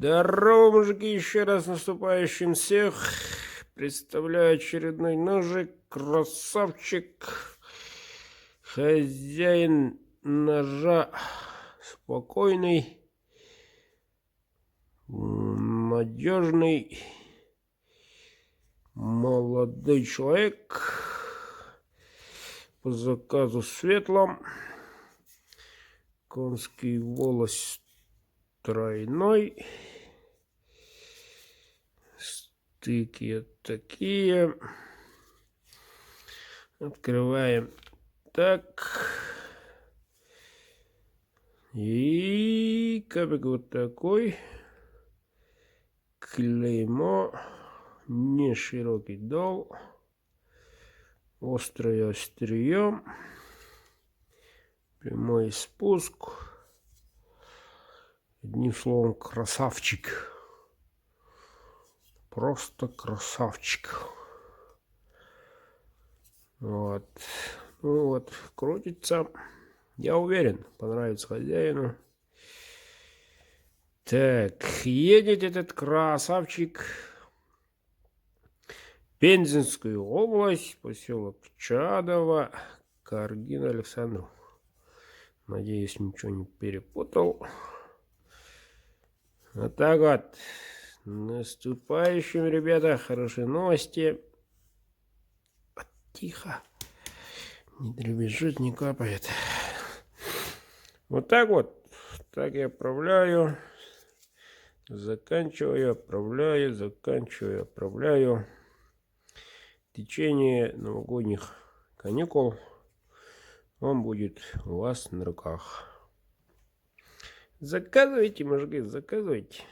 Здорово, мужики, еще раз наступающим всех. Представляю очередной ножик. Красавчик. Хозяин ножа спокойный, надежный, молодой человек. По заказу Светлом. Конский волос тройной. Стыки такие. Открываем так. И капик вот такой. Клеймо. Не широкий дол. Острое острие. Прямой спуск. Одним словом, красавчик. Просто красавчик. Вот. Ну вот, крутится. Я уверен, понравится хозяину. Так, едет этот красавчик в Пензенскую область, поселок Чадово, Каргин Александру. Надеюсь, ничего не перепутал. Вот так вот. Наступающим, ребята, хорошие новости. Тихо. Не дребезжит, не капает. Вот так вот. Так я отправляю. Заканчиваю, отправляю, заканчиваю, отправляю. В течение новогодних каникул он будет у вас на руках. Заказывайте, мужики, заказывайте.